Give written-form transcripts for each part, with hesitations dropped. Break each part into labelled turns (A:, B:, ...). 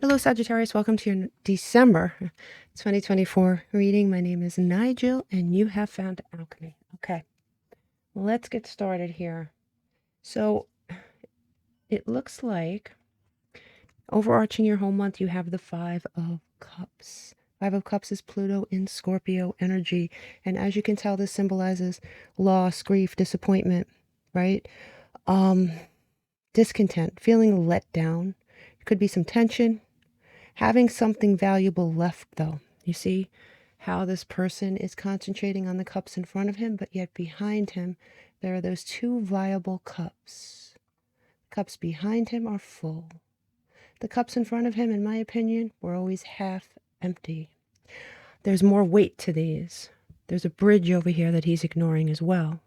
A: Hello, Sagittarius. Welcome to your December 2024 reading. My name is Nigel, and you have found alchemy. Okay, let's get started here. So it looks like overarching your whole month, you have the Five of Cups. Five of Cups is Pluto in Scorpio energy. And as you can tell, this symbolizes loss, grief, disappointment, right? Discontent, feeling let down. It could be some tension. Having something valuable left, though. You see how this person is concentrating on the cups in front of him, but yet behind him, there are those two viable cups. Cups behind him are full. The cups in front of him, in my opinion, were always half empty. There's more weight to these. There's a bridge over here that he's ignoring as well.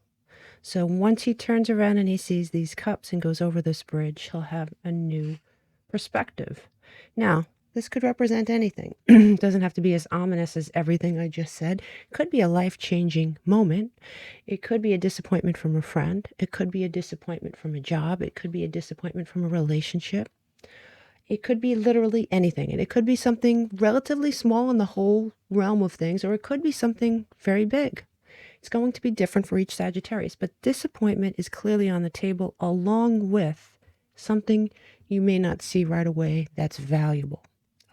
A: So once he turns around and he sees these cups and goes over this bridge, he'll have a new perspective. Now, this could represent anything. It doesn't have to be as ominous as everything I just said. It could be a life-changing moment. It could be a disappointment from a friend. It could be a disappointment from a job. It could be a disappointment from a relationship. It could be literally anything. And it could be something relatively small in the whole realm of things, or it could be something very big. It's going to be different for each Sagittarius, but disappointment is clearly on the table along with something you may not see right away that's valuable.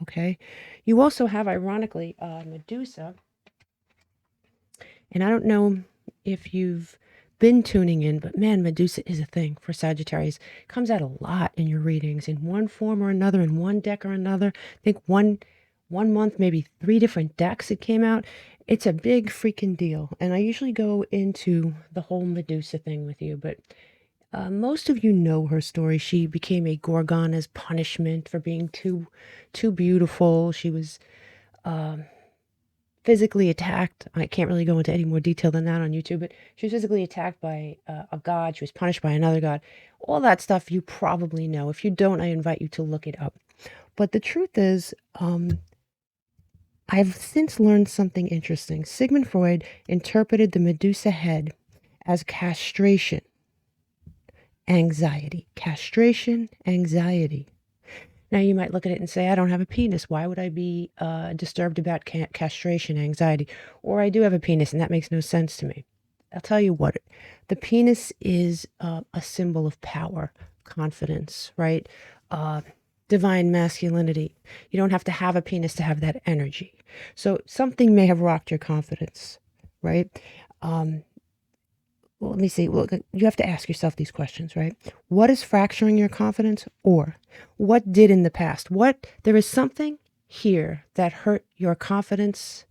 A: Okay, you also have, ironically, Medusa. And I don't know if you've been tuning in, but man, Medusa is a thing for Sagittarius. It comes out a lot in your readings in one form or another, in one deck or another. I think one month, maybe 3 different decks it came out. It's a big freaking deal. And I usually go into the whole Medusa thing with you, but most of you know her story. She became a Gorgon as punishment for being too beautiful. She was physically attacked. I can't really go into any more detail than that on YouTube, but she was physically attacked by a god. She was punished by another god. All that stuff you probably know. If you don't, I invite you to look it up. But the truth is, I've since learned something interesting. Sigmund Freud interpreted the Medusa head as castration. Anxiety. Castration, anxiety. Now you might look at it and say, I don't have a penis. Why would I be disturbed about castration, anxiety? Or I do have a penis and that makes no sense to me. I'll tell you what, the penis is a symbol of power, confidence, right? Divine masculinity. You don't have to have a penis to have that energy. So something may have rocked your confidence, right? Well, let me see. Well, you have to ask yourself these questions, right? What is fracturing your confidence, or what did in the past? There is something here that hurt your confidence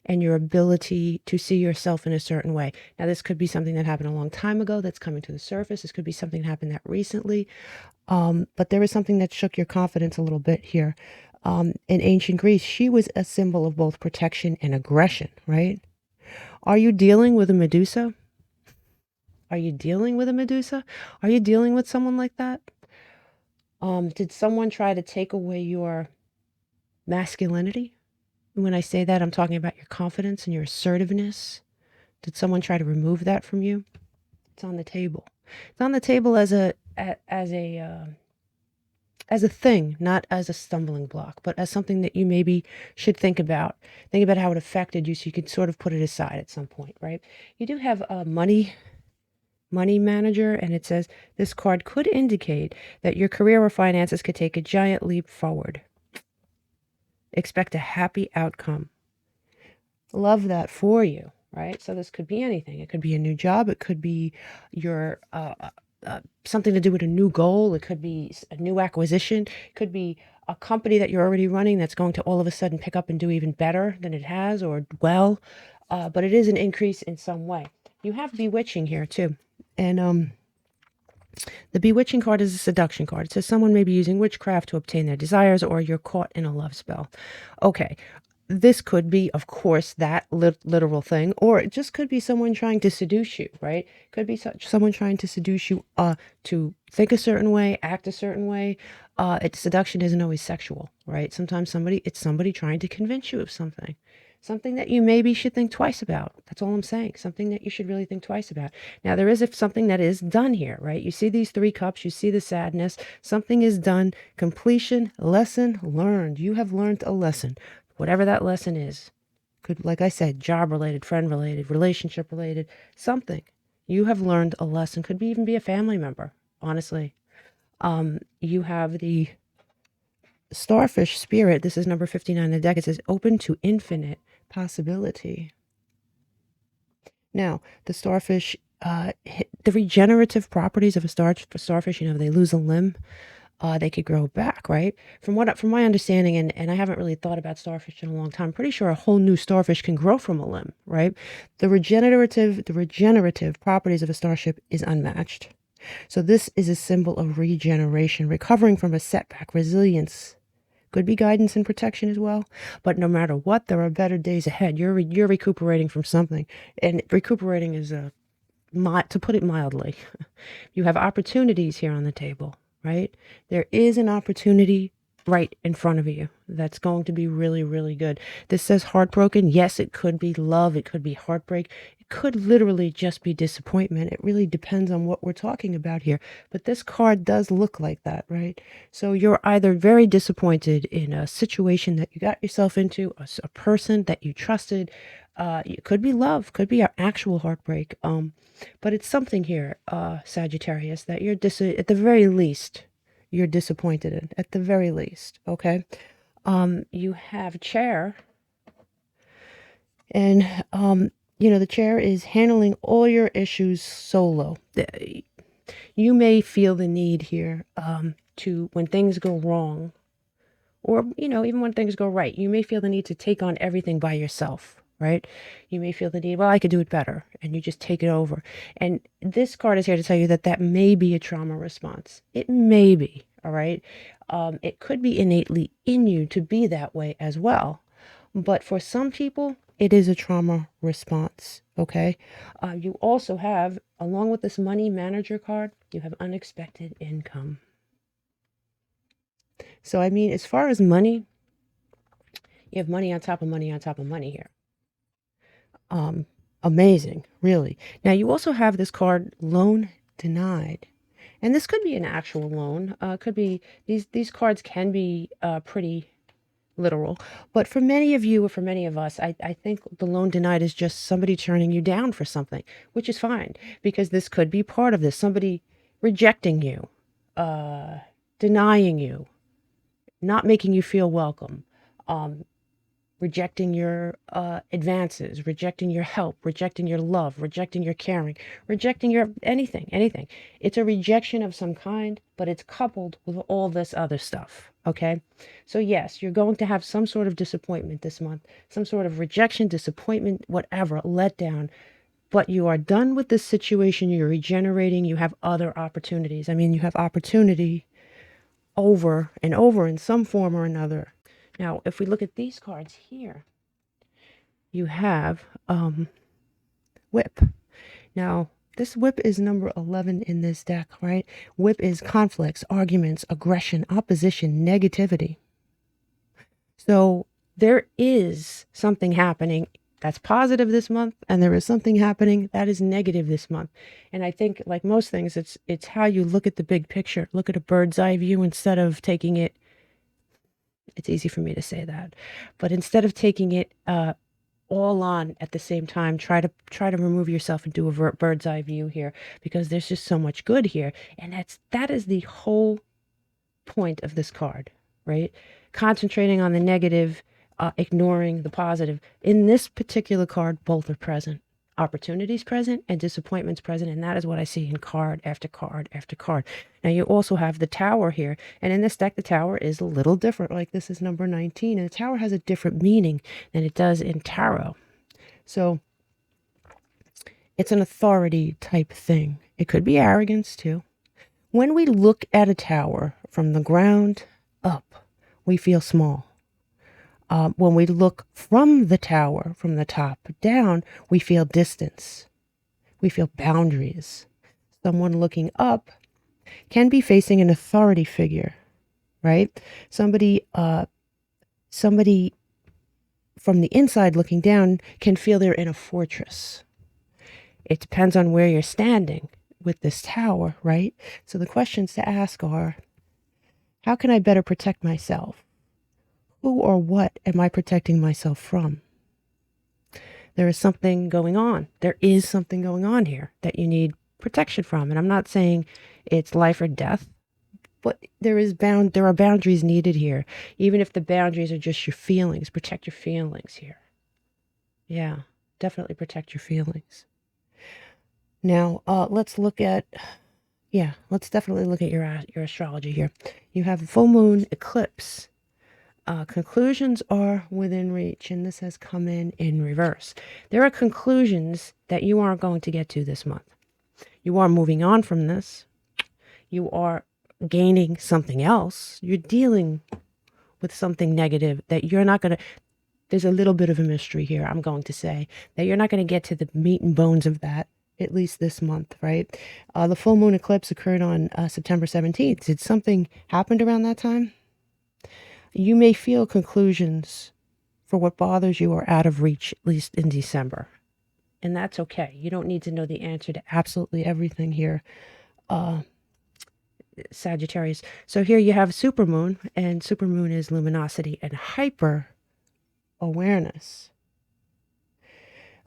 A: and your ability to see yourself in a certain way. Now, this could be something that happened a long time ago that's coming to the surface. This could be something that happened that recently. But there is something that shook your confidence a little bit here. In ancient Greece, she was a symbol of both protection and aggression, right? Are you dealing with a Medusa? Are you dealing with a Medusa? Are you dealing with someone like that? Did someone try to take away your masculinity? And when I say that, I'm talking about your confidence and your assertiveness. Did someone try to remove that from you? It's on the table. It's on the table as a thing, not as a stumbling block, but as something that you maybe should think about. Think about how it affected you so you could sort of put it aside at some point, right? You do have money manager, and it says this card could indicate that your career or finances could take a giant leap forward. Expect a happy outcome. Love that for you, right? So this could be anything. It could be a new job. It could be your something to do with a new goal. It could be a new acquisition. It could be a company that you're already running that's going to all of a sudden pick up and do even better than it has, or well, but it is an increase in some way. You have bewitching here too. And the bewitching card is a seduction card. It says someone may be using witchcraft to obtain their desires, or you're caught in a love spell. Okay, this could be, of course, that literal thing, or it just could be someone trying to seduce you, right? Could be someone trying to seduce you to think a certain way, act a certain way. Seduction isn't always sexual, right? Sometimes it's somebody trying to convince you of something. Something that you maybe should think twice about. That's all I'm saying. Something that you should really think twice about. Now, there is something that is done here, right? You see these 3 cups, you see the sadness. Something is done. Completion, lesson learned. You have learned a lesson, whatever that lesson is. Could, like I said, job related, friend related, relationship related, something. You have learned a lesson. Could even be a family member, honestly. You have the starfish spirit. This is number 59 in the deck. It says open to infinite possibility. Now, the starfish, the regenerative properties of a starfish, they lose a limb, they could grow back, right? From my understanding, and I haven't really thought about starfish in a long time, I'm pretty sure a whole new starfish can grow from a limb, right? The regenerative properties of a starship is unmatched. So this is a symbol of regeneration, recovering from a setback, resilience. Could be guidance and protection as well. But no matter what, there are better days ahead. You're recuperating from something. And recuperating is, to put it mildly, you have opportunities here on the table, right? There is an opportunity right in front of you that's going to be really, really good. This says heartbroken. Yes, it could be love. It could be heartbreak. It could literally just be disappointment. It really depends on what we're talking about here. But this card does look like that, right? So you're either very disappointed in a situation that you got yourself into, a person that you trusted. It could be love, could be an actual heartbreak. But it's something here, Sagittarius, that you're at the very least, you're disappointed in, at the very least, okay? You have chair, and, the chair is handling all your issues solo. You may feel the need here to, when things go wrong, or, even when things go right, you may feel the need to take on everything by yourself, right? You may feel the need, well, I could do it better, and you just take it over. And this card is here to tell you that that may be a trauma response. It may be, all right? It could be innately in you to be that way as well. But for some people, it is a trauma response, okay? You also have, along with this money manager card, you have unexpected income. So, I mean, as far as money, you have money on top of money on top of money here. Amazing, really. Now, you also have this card, loan denied. And this could be an actual loan. Could be, these cards can be pretty literal. But for many of you, or for many of us, I think the loan denied is just somebody turning you down for something, which is fine, because this could be part of this. Somebody rejecting you, denying you, not making you feel welcome, rejecting your advances, rejecting your help, rejecting your love, rejecting your caring, rejecting your anything. It's a rejection of some kind, but it's coupled with all this other stuff, okay? So yes, you're going to have some sort of disappointment this month, some sort of rejection, disappointment, whatever, letdown, but you are done with this situation, you're regenerating, you have other opportunities. I mean, you have opportunity over and over in some form or another. Now, if we look at these cards here, you have whip. Now, this whip is number 11 in this deck, right? Whip is conflicts, arguments, aggression, opposition, negativity. So there is something happening that's positive this month, and there is something happening that is negative this month. And I think, like most things, it's how you look at the big picture. Look at a bird's eye view instead of taking it. It's easy for me to say that, but instead of taking it all on at the same time, try to remove yourself and do a bird's eye view here, because there's just so much good here, and that is the whole point of this card, right? Concentrating on the negative, ignoring the positive. In this particular card, both are present. Opportunities present and disappointments present, and that is what I see in card after card after card. Now, you also have the Tower here, and in this deck, the Tower is a little different. Like, this is number 19, and the Tower has a different meaning than it does in tarot. So it's an authority type thing. It could be arrogance too. When we look at a tower from the ground up, we feel small. When we look from the tower, from the top down, we feel distance. We feel boundaries. Someone looking up can be facing an authority figure, right? Somebody from the inside looking down, can feel they're in a fortress. It depends on where you're standing with this tower, right? So the questions to ask are, how can I better protect myself? Who or what am I protecting myself from? There is something going on. There is something going on here that you need protection from. And I'm not saying it's life or death, but there are boundaries needed here. Even if the boundaries are just your feelings, protect your feelings here. Yeah, definitely protect your feelings. Now, let's definitely look at your astrology here. You have a full moon eclipse. Conclusions are within reach, and this has come in reverse. There are conclusions that you aren't going to get to this month. You are moving on from this. You are gaining something else. You're dealing with something negative that you're not going to, there's a little bit of a mystery here, I'm going to say, that you're not going to get to the meat and bones of that, at least this month, right? The full moon eclipse occurred on September 17th. Did something happen around that time? You may feel conclusions for what bothers you are out of reach, at least in December. And that's okay. You don't need to know the answer to absolutely everything here, Sagittarius. So here you have supermoon, and supermoon is luminosity and hyper awareness.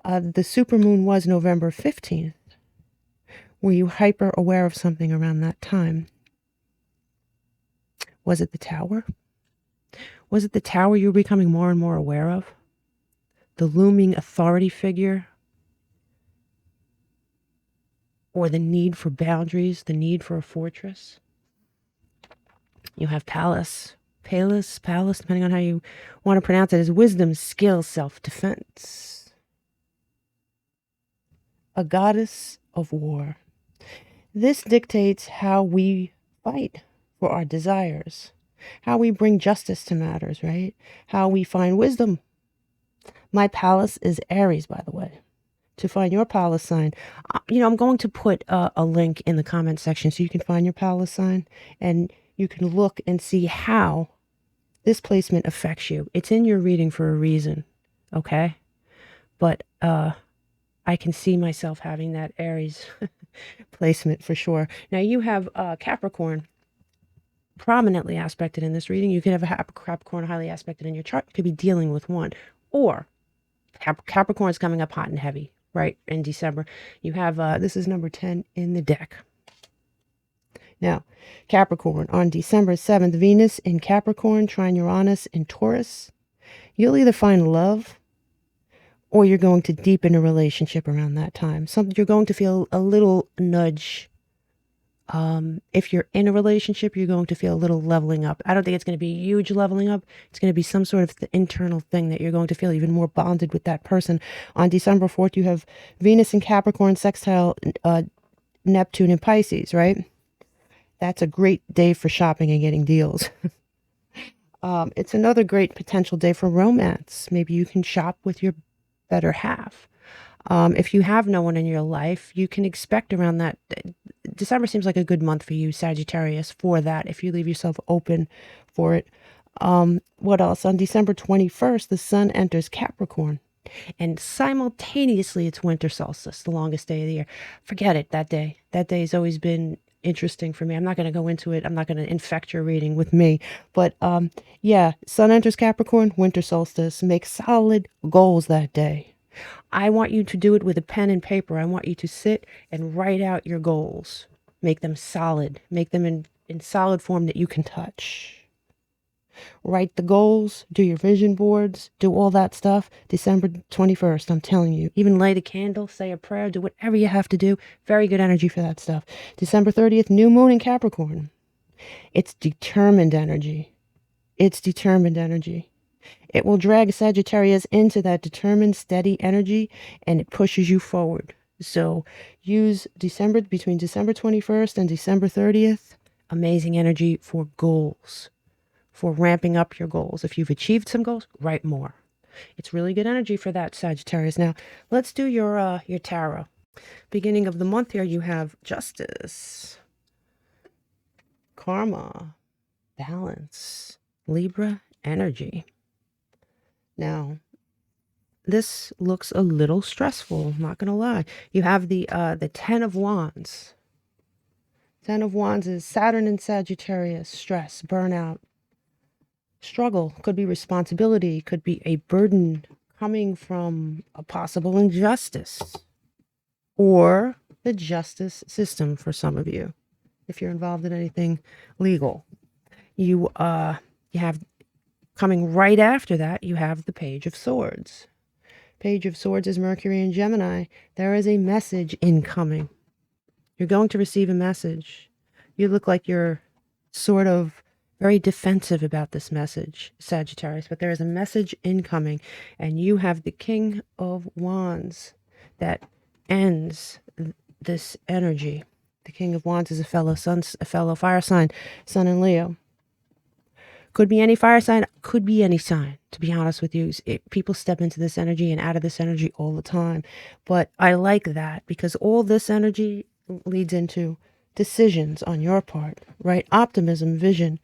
A: The supermoon was November 15th. Were you hyper aware of something around that time? Was it the tower? Was it the tower you were becoming more and more aware of? The looming authority figure? Or the need for boundaries, the need for a fortress? You have Pallas, depending on how you want to pronounce it, is wisdom, skill, self-defense. A goddess of war. This dictates how we fight for our desires, how we bring justice to matters, right? How we find wisdom. My Pallas is Aries, by the way. To find your Pallas sign, I'm going to put a link in the comment section so you can find your Pallas sign and you can look and see how this placement affects you. It's in your reading for a reason, okay? But I can see myself having that Aries placement for sure. Now you have Capricorn prominently aspected in this reading. You could have a Capricorn highly aspected in your chart. You could be dealing with one. Or Capricorn's coming up hot and heavy, right, in December. You have, this is number 10 in the deck. Now, Capricorn, on December 7th, Venus in Capricorn, trine Uranus in Taurus. You'll either find love or you're going to deepen a relationship around that time. You're going to feel a little nudge. If you're in a relationship, you're going to feel a little leveling up. I don't think it's going to be a huge leveling up. It's going to be some sort of internal thing that you're going to feel even more bonded with that person. On December 4th, you have Venus in Capricorn, sextile Neptune in Pisces, right? That's a great day for shopping and getting deals. It's another great potential day for romance. Maybe you can shop with your better half. If you have no one in your life, you can expect around that. December seems like a good month for you, Sagittarius, for that, if you leave yourself open for it. What else? On December 21st, the sun enters Capricorn. And simultaneously, it's winter solstice, the longest day of the year. Forget it, that day. That day has always been interesting for me. I'm not going to go into it. I'm not going to infect your reading with me. But yeah, sun enters Capricorn, winter solstice. Make solid goals that day. I want you to do it with a pen and paper. I want you to sit and write out your goals. Make them solid. Make them in solid form that you can touch. Write the goals, do your vision boards, do all that stuff. December 21st, I'm telling you. Even light a candle, say a prayer, do whatever you have to do. Very good energy for that stuff. December 30th, new moon in Capricorn. It's determined energy. It's determined energy. It will drag Sagittarius into that determined, steady energy, and it pushes you forward. So use between December 21st and December 30th, amazing energy for goals, for ramping up your goals. If you've achieved some goals, write more. It's really good energy for that, Sagittarius. Now, let's do your tarot. Beginning of the month here, you have Justice, Karma, Balance, Libra energy. Now, this looks a little stressful, I'm not gonna lie. You have the 10 of Wands. 10 of Wands is Saturn and Sagittarius, stress, burnout, struggle, could be responsibility, could be a burden coming from a possible injustice or the justice system for some of you. If you're involved in anything legal, you have coming right after that, you have the Page of Swords. Page of Swords is Mercury and Gemini. There is a message incoming. You're going to receive a message. You look like you're sort of very defensive about this message, Sagittarius, but there is a message incoming, and you have the King of Wands that ends this energy. The King of Wands is a fellow fire sign, Sun in Leo. Could be any fire sign, could be any sign, to be honest with you. People step into this energy and out of this energy all the time. But I like that because all this energy leads into decisions on your part, right? Optimism, vision,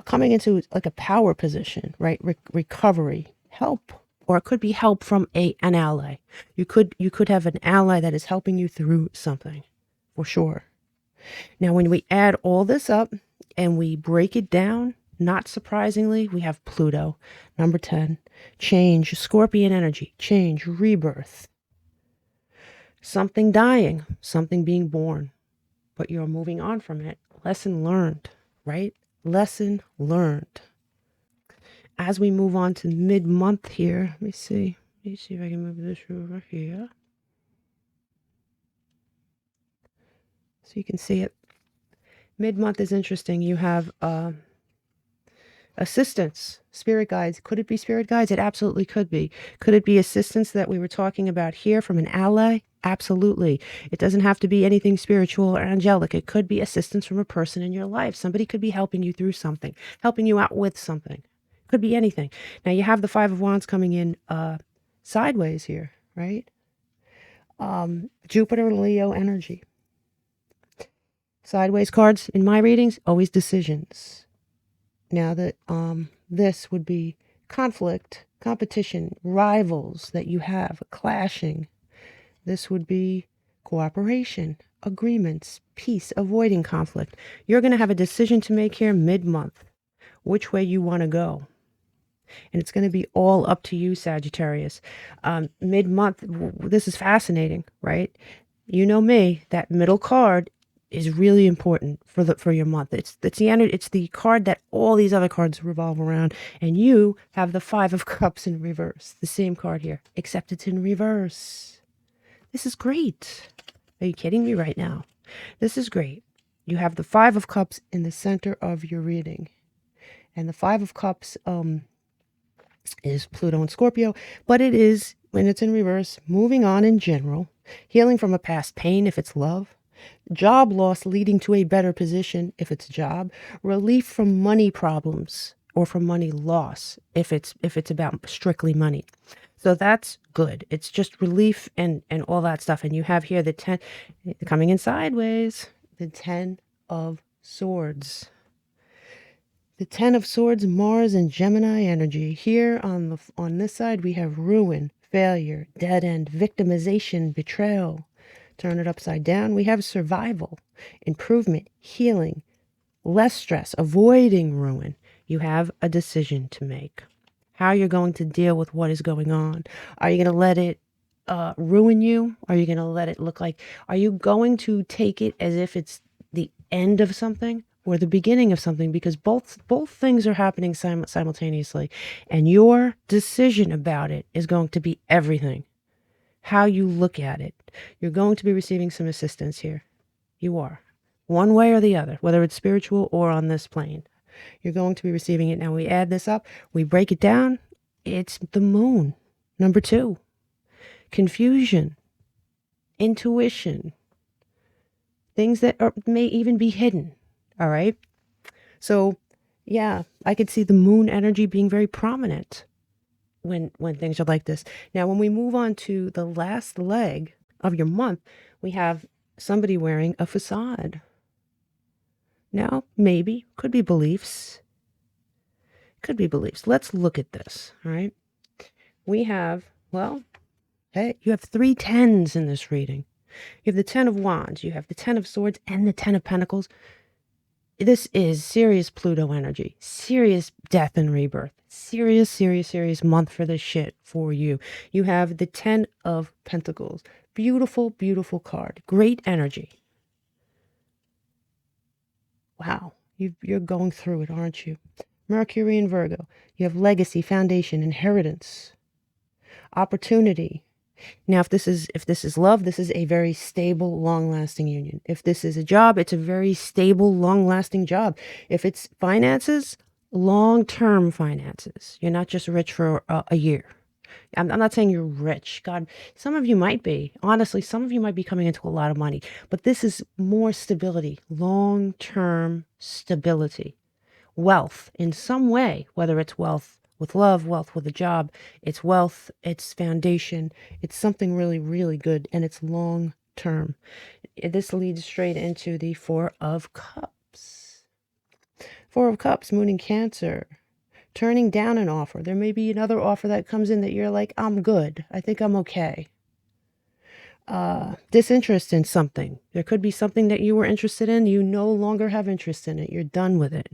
A: coming into like a power position, right? Recovery, help, or it could be help from an ally. You could have an ally that is helping you through something, for sure. Now, when we add all this up and we break it down, not surprisingly, we have Pluto, number 10, change, Scorpion energy, change, rebirth, something dying, something being born, but you're moving on from it. Lesson learned, right? Lesson learned. As we move on to mid-month here, let me see if I can move this over here so you can see it. Mid-month is interesting. You have assistance, spirit guides. Could it be spirit guides? It absolutely could be. Could it be assistance that we were talking about here from an ally? Absolutely. It doesn't have to be anything spiritual or angelic. It could be assistance from a person in your life. Somebody could be helping you through something, helping you out with something. Could be anything. Now you have the Five of Wands coming in sideways here, right? Jupiter, Leo energy. Sideways cards in my readings, always decisions. Now that this would be conflict, competition, rivals that you have, clashing. This would be cooperation, agreements, peace, avoiding conflict. You're going to have a decision to make here mid-month, which way you want to go. And it's going to be all up to you, Sagittarius. Mid-month, this is fascinating, right? You know me, that middle card is really important for your month. It's the card that all these other cards revolve around, and you have the Five of Cups in reverse, the same card here, except it's in reverse. This is great. Are you kidding me right now? This is great. You have the Five of Cups in the center of your reading, and the Five of Cups is Pluto and Scorpio, but it is, when it's in reverse, moving on in general, healing from a past pain if it's love, job loss leading to a better position if it's job, relief from money problems or from money loss if it's about strictly money. So that's good. It's just relief and all that stuff. And you have here the 10 coming in sideways, the 10 of Swords. The 10 of Swords, Mars and Gemini energy. Here on this side we have ruin, failure, dead end, victimization, betrayal. Turn it upside down. We have survival, improvement, healing, less stress, avoiding ruin. You have a decision to make. How you're going to deal with what is going on. Are you going to let it ruin you? Are you going to let it look like, are you going to take it as if it's the end of something or the beginning of something? Because both things are happening simultaneously. And your decision about it is going to be everything. How you look at it. You're going to be receiving some assistance here. You are. One way or the other, whether it's spiritual or on this plane. You're going to be receiving it. Now we add this up. We break it down. It's the moon. Number 2. Confusion. Intuition. Things that may even be hidden. All right? So, yeah, I could see the moon energy being very prominent when things are like this. Now, when we move on to the last leg of your month, we have somebody wearing a facade. Now, maybe, could be beliefs. Could be beliefs. Let's look at this, all right? We have Well, hey, you have 3 10s in this reading. You have the 10 of Wands, you have the 10 of Swords, and the 10 of Pentacles. This is serious Pluto energy, serious death and rebirth, serious month for this shit for you. You have the 10 of Pentacles. Beautiful, beautiful card. Great energy. Wow, you're going through it, aren't you? Mercury and Virgo. You have legacy, foundation, inheritance, opportunity. Now, if this is love, this is a very stable, long-lasting union. If this is a job, it's a very stable, long-lasting job. If it's finances, long-term finances. You're not just rich for a year. I'm not saying you're rich. God, some of you might be. Honestly, some of you might be coming into a lot of money. But this is more stability, long-term stability. Wealth in some way, whether it's wealth with love, wealth with a job, it's wealth, it's foundation, it's something really, really good, and it's long term. This leads straight into the Four of Cups. Four of Cups, Moon in Cancer. Turning down an offer. There may be another offer that comes in that you're like, I'm good. I think I'm okay. Disinterest in something. There could be something that you were interested in. You no longer have interest in it. You're done with it.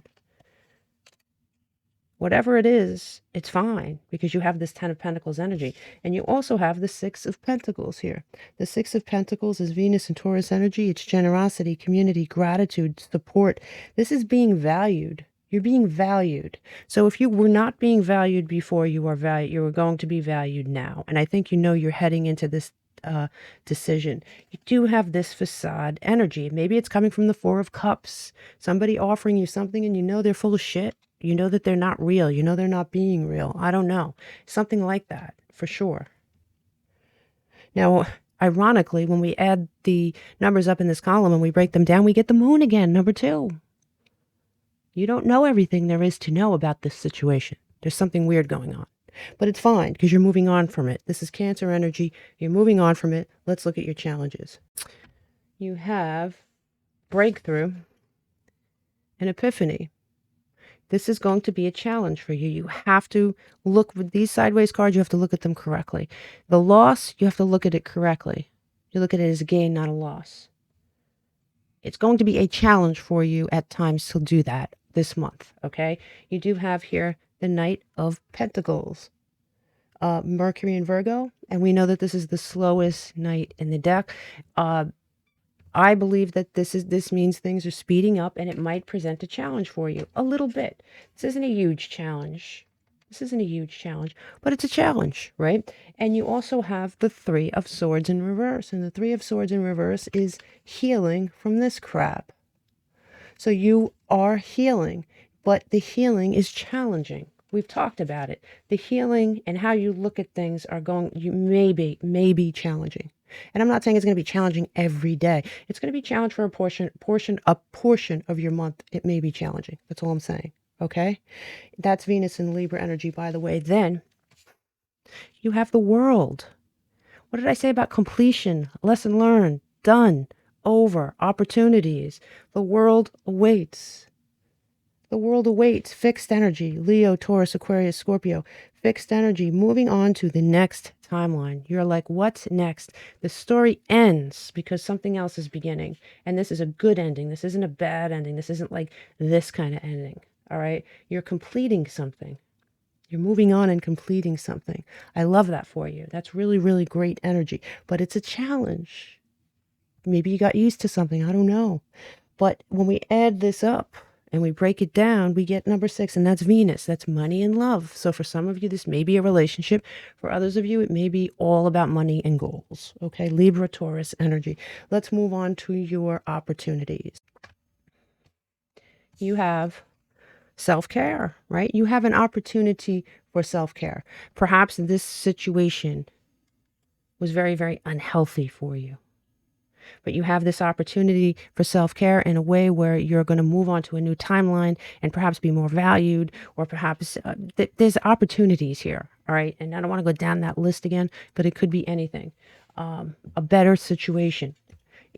A: Whatever it is, it's fine because you have this 10 of Pentacles energy. And you also have the 6 of Pentacles here. The 6 of Pentacles is Venus and Taurus energy. It's generosity, community, gratitude, support. This is being valued. You're being valued. So if you were not being valued before, you are going to be valued now. And I think you know you're heading into this decision. You do have this facade energy. Maybe it's coming from the Four of Cups. Somebody offering you something and you know they're full of shit. You know that they're not real. You know they're not being real. I don't know. Something like that, for sure. Now, ironically, when we add the numbers up in this column and we break them down, we get the moon again, number 2. You don't know everything there is to know about this situation. There's something weird going on. But it's fine because you're moving on from it. This is Cancer energy. You're moving on from it. Let's look at your challenges. You have breakthrough and epiphany. This is going to be a challenge for you. You have to look with these sideways cards. You have to look at them correctly. The loss, you have to look at it correctly. You look at it as a gain, not a loss. It's going to be a challenge for you at times to do that this month, okay? You do have here the Knight of Pentacles, Mercury and Virgo, and we know that this is the slowest night in the deck. I believe that this means things are speeding up and it might present a challenge for you a little bit. This isn't a huge challenge. But it's a challenge, right? And you also have the Three of Swords in reverse. And the Three of Swords in reverse is healing from this crap. So you are healing, but the healing is challenging. We've talked about it. The healing and how you look at things may be challenging. And I'm not saying it's going to be challenging every day. It's going to be challenged for a portion of your month. It may be challenging. That's all I'm saying. Okay? That's Venus and Libra energy, by the way. Then you have the World. What did I say about completion? Lesson learned, done, over, opportunities. The World awaits. The World awaits. Fixed energy. Leo, Taurus, Aquarius, Scorpio. Fixed energy. Moving on to the next timeline. You're like, what's next? The story ends because something else is beginning. And this is a good ending. This isn't a bad ending. This isn't like this kind of ending. All right? You're completing something. You're moving on and completing something. I love that for you. That's really, really great energy. But it's a challenge. Maybe you got used to something. I don't know. But when we add this up, and we break it down, we get number 6, and that's Venus. That's money and love. So for some of you, this may be a relationship. For others of you, it may be all about money and goals. Okay, Libra, Taurus energy. Let's move on to your opportunities. You have self-care, right? You have an opportunity for self-care. Perhaps this situation was very, very unhealthy for you. But you have this opportunity for self-care in a way where you're going to move on to a new timeline and perhaps be more valued, or perhaps there's opportunities here. All right. And I don't want to go down that list again, but it could be anything. A better situation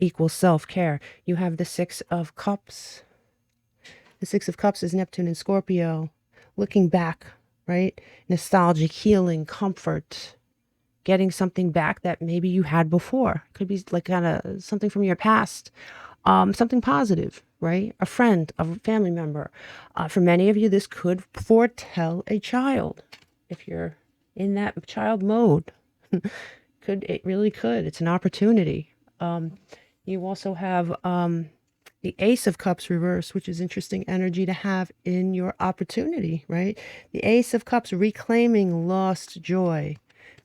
A: equals self-care. You have the 6 of Cups. The 6 of Cups is Neptune and Scorpio. Looking back, right? Nostalgic, healing, comfort. getting something back that maybe you had before. Could be like kind of something from your past, something positive, right? A friend, a family member. For many of you, this could foretell a child. If you're in that child mode, it really could. It's an opportunity. You also have the Ace of Cups reverse, which is interesting energy to have in your opportunity, right? The Ace of Cups reclaiming lost joy.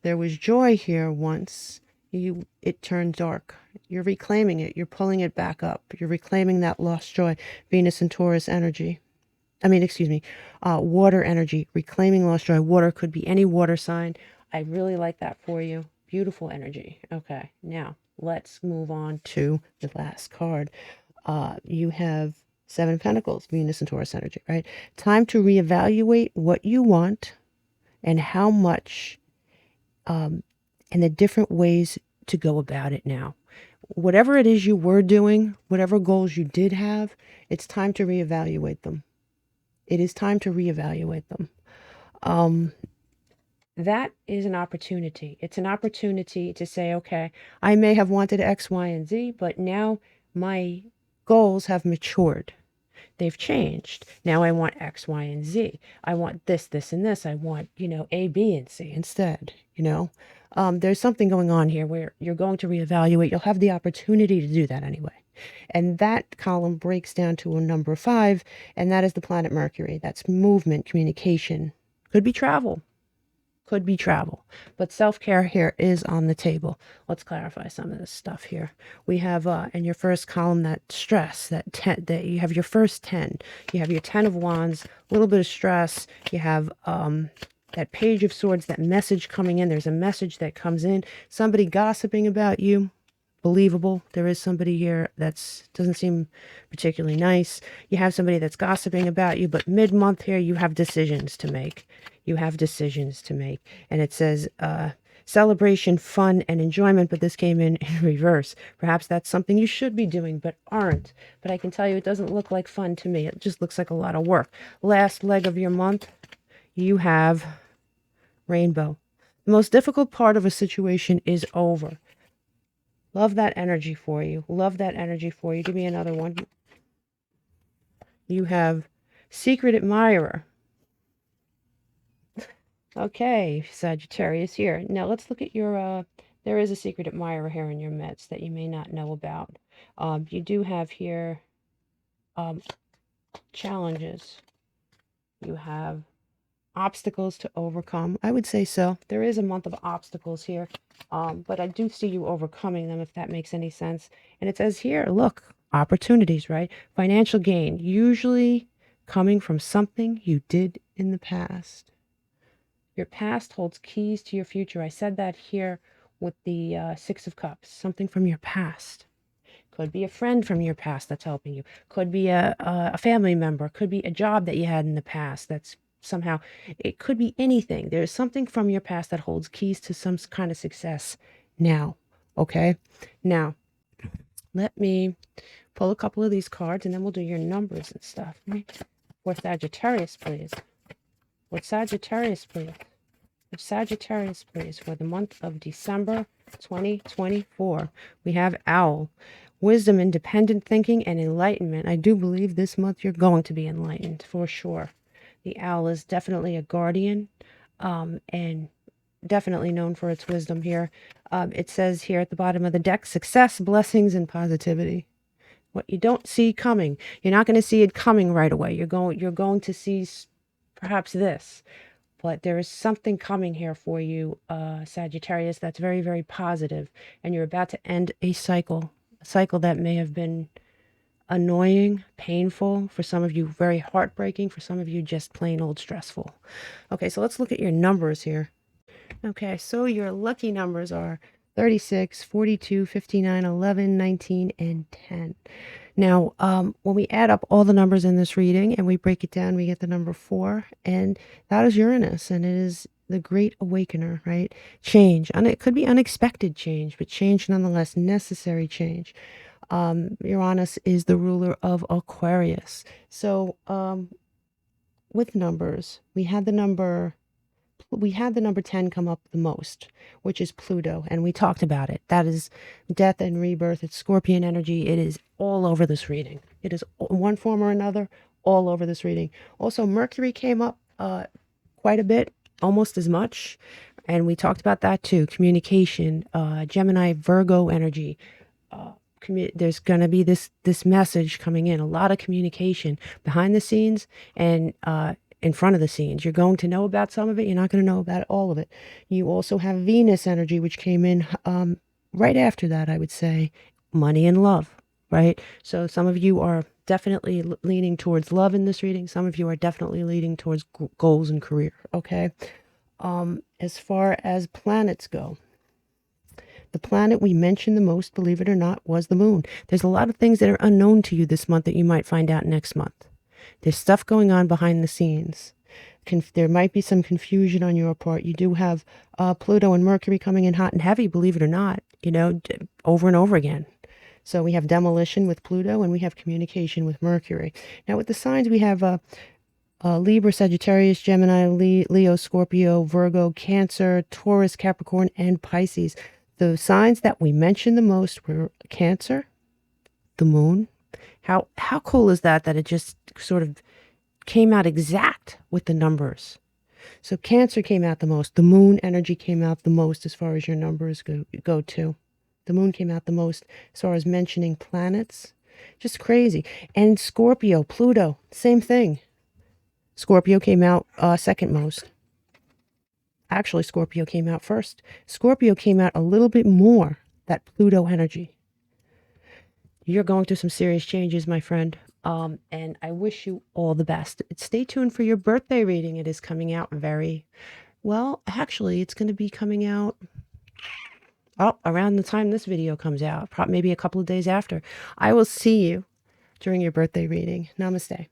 A: There was joy here once. It turned dark. You're reclaiming it. You're pulling it back up. You're reclaiming that lost joy. Venus and Taurus energy. Water energy, reclaiming lost joy. Water could be any water sign. I really like that for you. Beautiful energy. Okay, now let's move on to the last card. You have Seven of Pentacles, Venus and Taurus energy, right? Time to reevaluate what you want and how much, and the different ways to go about it now. Whatever it is you were doing, whatever goals you did have, it's time to reevaluate them. It is time to reevaluate them. That is an opportunity. It's an opportunity to say, okay, I may have wanted X, Y, and Z, but now my goals have matured. They've changed. Now I want X, Y, and Z. I want this, this, and this. I want, A, B, and C instead, There's something going on here where you're going to reevaluate. You'll have the opportunity to do that anyway. And that column breaks down to a number 5, and that is the planet Mercury. That's movement, communication. Could be travel. Could be travel. But self-care here is on the table. Let's clarify some of this stuff here. We have in your first column that stress, that you have your first 10. You have your 10 of Wands, a little bit of stress. You have that Page of Swords, that message coming in. There's a message that comes in. Somebody gossiping about you. Believable. There is somebody here that doesn't seem particularly nice. You have somebody that's gossiping about you, but mid-month here you have decisions to make. You have decisions to make. And it says celebration, fun, and enjoyment, but this came in reverse. Perhaps that's something you should be doing, but aren't. But I can tell you it doesn't look like fun to me. It just looks like a lot of work. Last leg of your month, you have rainbow. The most difficult part of a situation is over. Love that energy for you. Love that energy for you. Give me another one. You have secret admirer. Okay, Sagittarius here. Now let's look at your, there is a secret admirer here in your midst that you may not know about. You do have here challenges. You have obstacles to overcome. I would say so. There is a month of obstacles here, but I do see you overcoming them, if that makes any sense. And it says here, look, opportunities, right? Financial gain, usually coming from something you did in the past. Your past holds keys to your future. I said that here with the Six of Cups, something from your past. Could be a friend from your past that's helping you. Could be a family member. Could be a job that you had in the past that's somehow, it could be anything. There's something from your past that holds keys to some kind of success now. Okay? Now, let me pull a couple of these cards and then we'll do your numbers and stuff. Right? For Sagittarius, please. For Sagittarius, please. For Sagittarius, please. For the month of December 2024, we have Owl. Wisdom, independent thinking, and enlightenment. I do believe this month you're going to be enlightened, for sure. The owl is definitely a guardian, and definitely known for its wisdom here. It says here at the bottom of the deck, success, blessings, and positivity. What you don't see coming, you're not going to see it coming right away. You're going to see perhaps this, but there is something coming here for you, Sagittarius, that's very, very positive, and you're about to end a cycle that may have been annoying, painful, for some of you very heartbreaking, for some of you just plain old stressful. Okay, so let's look at your numbers here. Okay, so your lucky numbers are 36, 42, 59, 11, 19, and 10. Now, when we add up all the numbers in this reading and we break it down, we get the number 4, and that is Uranus, and it is the great awakener, right? Change, and it could be unexpected change, but change nonetheless, necessary change. Uranus is the ruler of Aquarius. So with numbers, we had the number we had the number 10 come up the most, which is Pluto, and we talked about it. That is death and rebirth. It's Scorpion energy. It is all over this reading. It is in one form or another all over this reading. Also, Mercury came up quite a bit, almost as much, and we talked about that too. Communication, Gemini, Virgo energy. There's going to be this message coming in, a lot of communication behind the scenes and in front of the scenes. You're going to know about some of it. You're not going to know about all of it. You also have Venus energy, which came in right after that, I would say. Money and love, right? So some of you are definitely leaning towards love in this reading. Some of you are definitely leaning towards goals and career, okay? As far as planets go, the planet we mentioned the most, believe it or not, was the moon. There's a lot of things that are unknown to you this month that you might find out next month. There's stuff going on behind the scenes. There might be some confusion on your part. You do have Pluto and Mercury coming in hot and heavy, believe it or not, you know, over and over again. So we have demolition with Pluto and we have communication with Mercury. Now with the signs, we have Libra, Sagittarius, Gemini, Leo, Scorpio, Virgo, Cancer, Taurus, Capricorn, and Pisces. The signs that we mentioned the most were Cancer, the moon. How cool is that it just sort of came out exact with the numbers. So Cancer came out the most. The moon energy came out the most as far as your numbers go too. The moon came out the most as far as mentioning planets. Just crazy. And Scorpio, Pluto, same thing. Scorpio came out second most. Actually, Scorpio came out first. Scorpio came out a little bit more, that Pluto energy. You're going through some serious changes, my friend. And I wish you all the best. Stay tuned for your birthday reading. It is coming out very well. Actually, it's going to be coming out around the time this video comes out, maybe a couple of days after. I will see you during your birthday reading. Namaste.